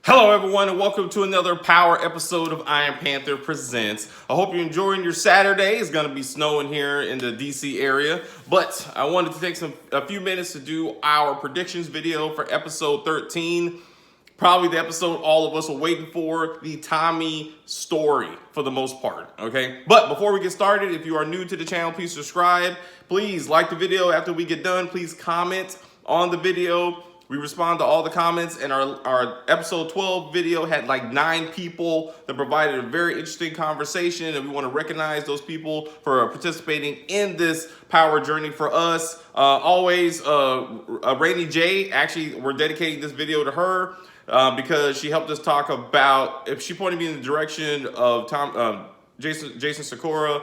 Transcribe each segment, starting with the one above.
Hello everyone and welcome to another Power episode of Iron Panther Presents. I hope you're enjoying your Saturday. It's going to be snowing here in the DC area, but I wanted to take a few minutes to do our predictions video for episode 13. Probably the episode all of us are waiting for, the Tommy story for the most part, okay? But before we get started, if you are new to the channel, please subscribe. Please like the video after we get done. Please comment on the video. We respond to all the comments, and our episode 12 video had like 9 people that provided a very interesting conversation, and we want to recognize those people for participating in this power journey for us. Always, Rainy J, actually, we're dedicating this video to her because she helped us talk about, if she pointed me in the direction of Jason Sakura,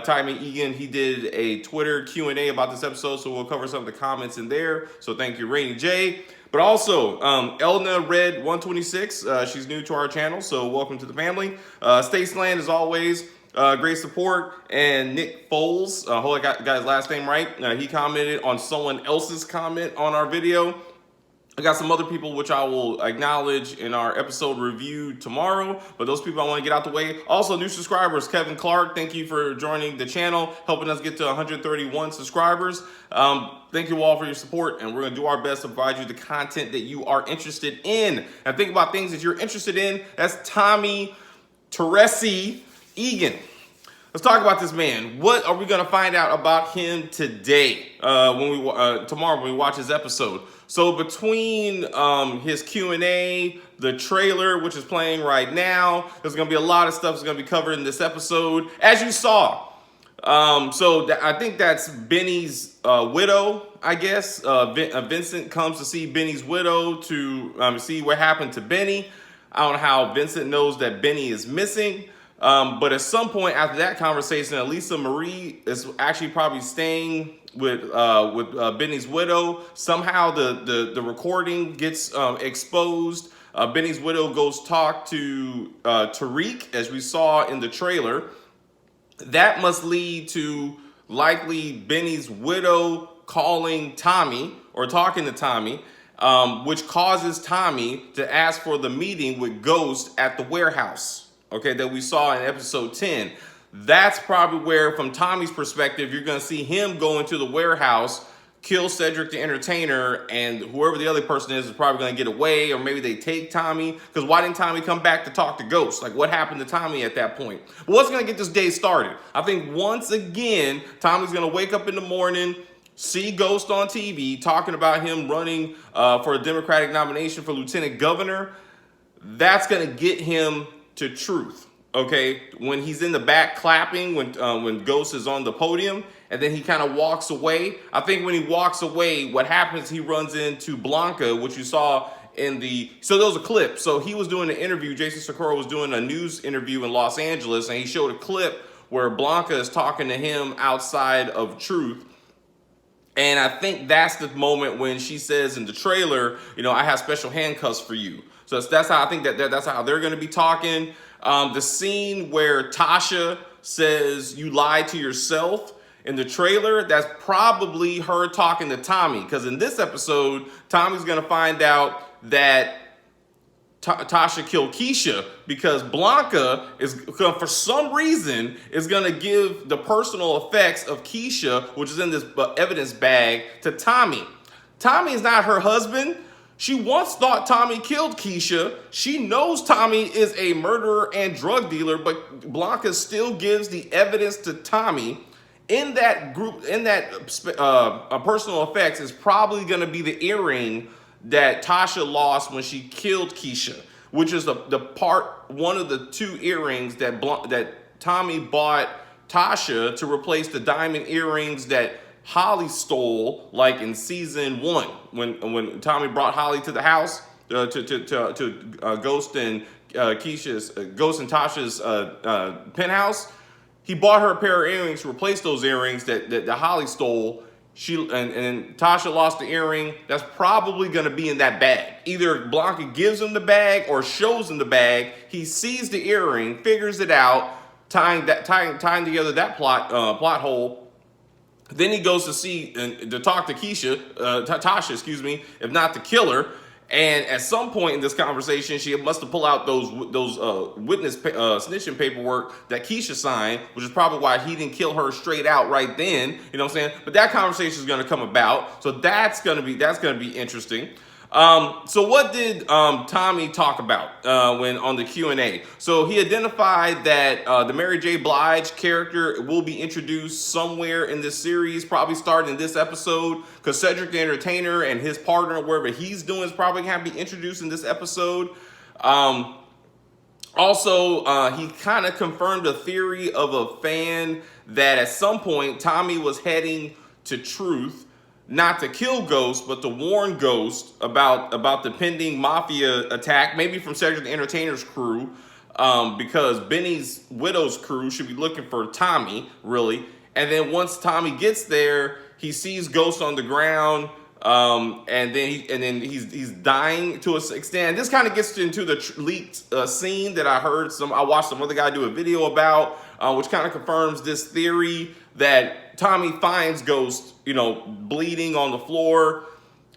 Tommy Egan. He did a Twitter Q&A about this episode, so we'll cover some of the comments in there. So thank you, Rainy J. But also, Elna Red 126, she's new to our channel, so welcome to the family. Staceland, as always, great support. And Nick Foles, I hope I got his last name right. He commented on someone else's comment on our video. I got some other people which I will acknowledge in our episode review tomorrow, but those people I want to get out the way. Also, new subscribers, Kevin Clark, thank you for joining the channel, helping us get to 131 subscribers. Thank you all for your support, and we're going to do our best to provide you the content that you are interested in. And think about things that you're interested in. That's Tommy Teresi Egan. Let's talk about this man. What are we going to find out about him today, tomorrow when we watch his episode? So between his Q&A, the trailer, which is playing right now, there's going to be a lot of stuff that's going to be covered in this episode, as you saw. I think that's Benny's widow, I guess. Vincent comes to see Benny's widow to see what happened to Benny. I don't know how Vincent knows that Benny is missing. But at some point after that conversation, Elisa Marie is actually probably staying with Benny's widow. Somehow the recording gets exposed. Benny's widow goes talk to Tariq, as we saw in the trailer. That must lead to likely Benny's widow calling Tommy or talking to Tommy, which causes Tommy to ask for the meeting with Ghost at the warehouse. Okay, that we saw in episode 10. That's probably where, from Tommy's perspective, you're going to see him go into the warehouse, kill Cedric the Entertainer, and whoever the other person is probably going to get away, or maybe they take Tommy. Because why didn't Tommy come back to talk to Ghost? Like, what happened to Tommy at that point? But what's going to get this day started? I think once again, Tommy's going to wake up in the morning, see Ghost on TV, talking about him running for a Democratic nomination for lieutenant governor. That's going to get him to truth, okay? When he's in the back clapping, when Ghost is on the podium, and then he kind of walks away. I think when he walks away, what happens, he runs into Blanca, which you saw in the, so there was a clip. So he was doing an interview, Jason Sakura was doing a news interview in Los Angeles, and he showed a clip where Blanca is talking to him outside of Truth. And I think that's the moment when she says in the trailer, you know, I have special handcuffs for you. So that's how I think that's how they're going to be talking. The scene where Tasha says you lied to yourself in the trailer, that's probably her talking to Tommy. Because in this episode, Tommy's going to find out that Tasha killed Keisha because Blanca is, for some reason, is going to give the personal effects of Keisha, which is in this evidence bag, to Tommy. Tommy is not her husband. She once thought Tommy killed Keisha. She knows Tommy is a murderer and drug dealer, but Blanca still gives the evidence to Tommy. In that group, in that personal effects is probably going to be the earring that Tasha lost when she killed Keisha, which is one of the 2 earrings that Tommy bought Tasha to replace the diamond earrings that Holly stole, like in season 1, when Tommy brought Holly to the house to Ghost and Ghost and Tasha's penthouse. He bought her a pair of earrings to replace those earrings that Holly stole. And Tasha lost the earring. That's probably going to be in that bag. Either Blanca gives him the bag or shows him the bag. He sees the earring, figures it out, tying together that plot hole. Then he goes to see and to talk to Tasha, if not to kill her. And at some point in this conversation, she must have pulled out those witness snitching paperwork that Keisha signed, which is probably why he didn't kill her straight out right then. You know what I'm saying? But that conversation is going to come about, so that's going to be interesting. So what did Tommy talk about when on the Q&A? So he identified that the Mary J. Blige character will be introduced somewhere in this series, probably starting in this episode, because Cedric the Entertainer and his partner, wherever he's doing, is probably going to be introduced in this episode. Also, he kind of confirmed a theory of a fan that at some point Tommy was heading to Truth, not to kill Ghost, but to warn Ghost about the pending mafia attack, maybe from Cedric the Entertainer's crew, because Benny's widow's crew should be looking for Tommy, really. And then once Tommy gets there, he sees Ghost on the ground, and then he's dying to an extent. This kind of gets into the leaked scene that I watched some other guy do a video about, which kind of confirms this theory that Tommy finds Ghost, bleeding on the floor.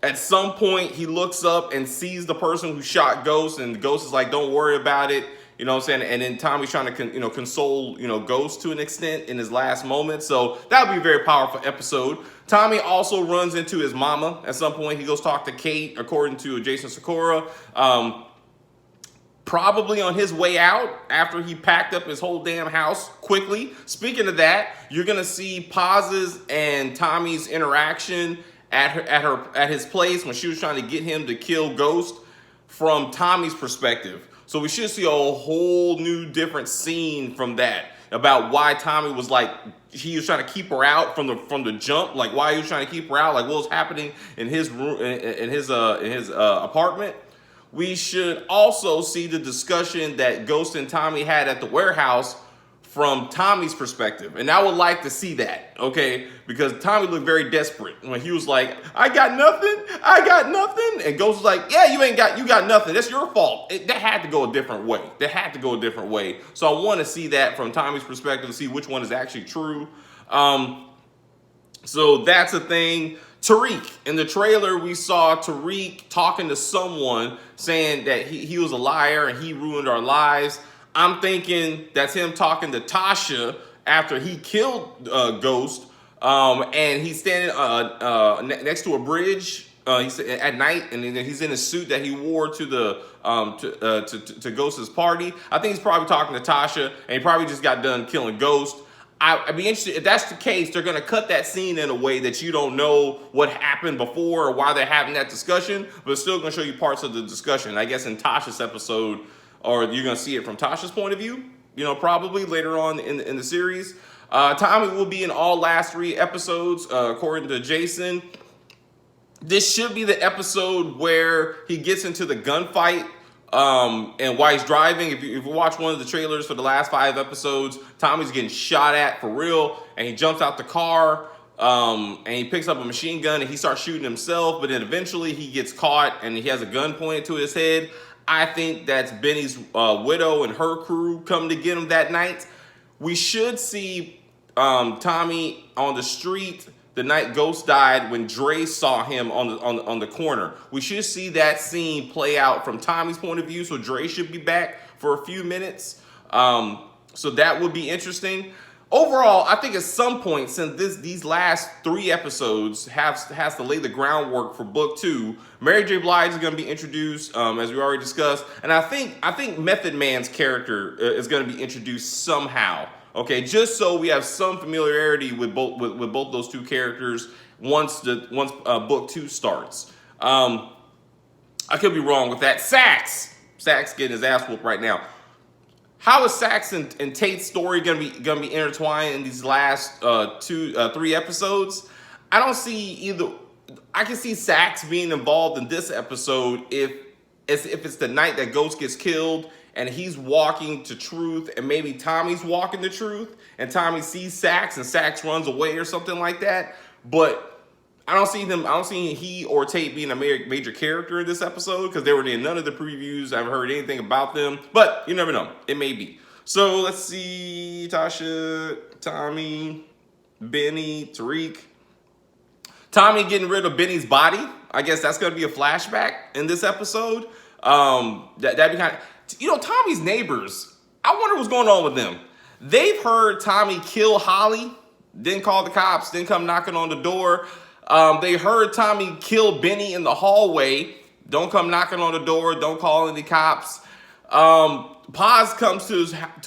At some point, he looks up and sees the person who shot Ghost, and Ghost is like, "Don't worry about it." You know what I'm saying? And then Tommy's trying to, console, Ghost to an extent in his last moment. So that would be a very powerful episode. Tommy also runs into his mama at some point. He goes talk to Kate, according to Jason Sakura. Probably on his way out after he packed up his whole damn house quickly. Speaking of that, you're gonna see Paz's and Tommy's interaction at his place when she was trying to get him to kill Ghost from Tommy's perspective. So we should see a whole new different scene from that about why Tommy was like, he was trying to keep her out from the jump. Like why he was trying to keep her out, like what was happening in his room, in his apartment. We should also see the discussion that Ghost and Tommy had at the warehouse from Tommy's perspective. And I would like to see that, okay? Because Tommy looked very desperate when he was like, I got nothing. And Ghost was like, yeah, you got nothing. That's your fault. That had to go a different way. So I want to see that from Tommy's perspective to see which one is actually true. So that's a thing. Tariq, in the trailer, we saw Tariq talking to someone saying that he was a liar and he ruined our lives. I'm thinking that's him talking to Tasha after he killed Ghost, and he's standing next to a bridge he's at night, and then he's in a suit that he wore to the to Ghost's party. I think he's probably talking to Tasha, and he probably just got done killing Ghost. I'd be interested, if that's the case, they're going to cut that scene in a way that you don't know what happened before or why they're having that discussion, but it's still going to show you parts of the discussion. I guess in Tasha's episode, or you're going to see it from Tasha's point of view, probably later on in the series. Tommy will be in all last 3 episodes, according to Jason. This should be the episode where he gets into the gunfight. And while he's driving, if you watch one of the trailers for the last 5 episodes, Tommy's getting shot at for real, and he jumps out the car, and he picks up a machine gun and he starts shooting himself, but then eventually he gets caught and he has a gun pointed to his head. I think that's Benny's widow and her crew come to get him that night. We should see Tommy on the street the night Ghost died when Dre saw him on the corner. We should see that scene play out from Tommy's point of view, so Dre should be back for a few minutes. So that would be interesting. Overall, I think at some point, since these last 3 episodes has to lay the groundwork for book 2, Mary J. Blige is going to be introduced, as we already discussed, and I think Method Man's character is going to be introduced somehow. Okay, just so we have some familiarity with both those 2 characters once book 2 starts. I could be wrong with that. Sax getting his ass whooped right now. How is Sax and Tate's story gonna be intertwined in these last 3 episodes? I don't see either. I can see Sax being involved in this episode if it's the night that Ghost gets killed and he's walking to Truth, and maybe Tommy's walking to Truth, and Tommy sees Sax and Sax runs away or something like that. But I don't see he or Tate being a major character in this episode because they were in none of the previews. I haven't heard anything about them, but you never know. It may be. So let's see, Tasha, Tommy, Benny, Tariq. Tommy getting rid of Benny's body. I guess that's going to be a flashback in this episode. That'd be kind of, Tommy's neighbors. I wonder what's going on with them. They've heard Tommy kill Holly, didn't call the cops, didn't come knocking on the door. They heard Tommy kill Benny in the hallway, don't come knocking on the door, don't call any cops. Paz comes to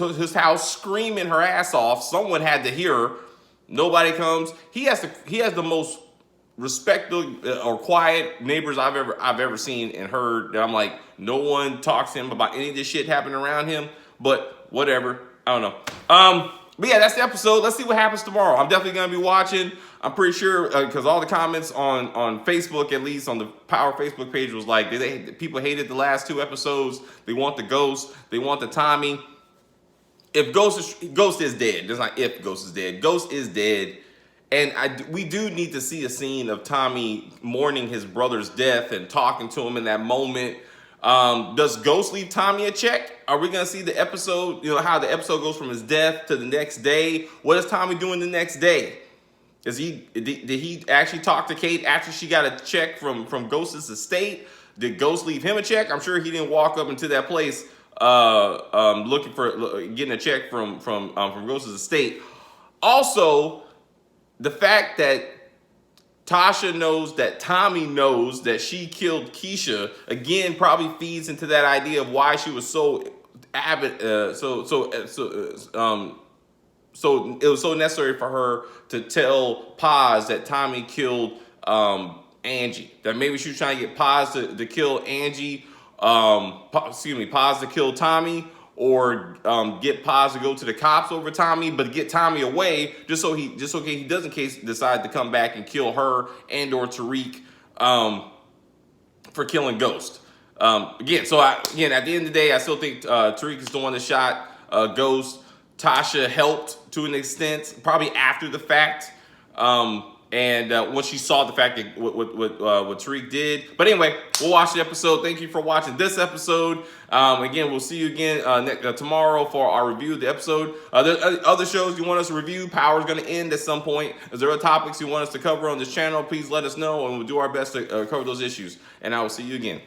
his house screaming her ass off. Someone had to hear her. Nobody comes. He has the most respectful or quiet neighbors I've ever seen and heard. I'm like, no one talks to him about any of this shit happening around him. But whatever, I don't know. But yeah, that's the episode. Let's see what happens tomorrow. I'm definitely gonna be watching. I'm pretty sure because all the comments on Facebook, at least on the Power Facebook page, was like people hated the last 2 episodes. They want the ghost. They want the Tommy. If Ghost is dead. There's not if Ghost is dead. Ghost is dead. And we do need to see a scene of Tommy mourning his brother's death and talking to him in that moment. Does Ghost leave Tommy a check? Are we going to see the episode, how the episode goes from his death to the next day? What is Tommy doing the next day? Did he actually talk to Kate after she got a check from Ghost's estate? Did Ghost leave him a check? I'm sure he didn't walk up into that place looking for getting a check from Ghost's estate. Also, the fact that Tasha knows that Tommy knows that she killed Keisha, again, probably feeds into that idea of why she was so avid, so it was so necessary for her to tell Paz that Tommy killed Angie. That maybe she was trying to get Paz to kill Angie, Paz to kill Tommy, or get Paz to go to the cops over Tommy, but get Tommy away just so he does in case decide to come back and kill her and or Tariq for killing Ghost. Again, at the end of the day, I still think Tariq is the one that shot Ghost. Tasha helped to an extent, probably after the fact. And once she saw the fact that what Tariq did. But anyway, we'll watch the episode. Thank you for watching this episode. Again, we'll see you again tomorrow for our review of the episode. There's other shows you want us to review. Power's going to end at some point. If there are topics you want us to cover on this channel, please let us know, and we'll do our best to cover those issues. And I will see you again.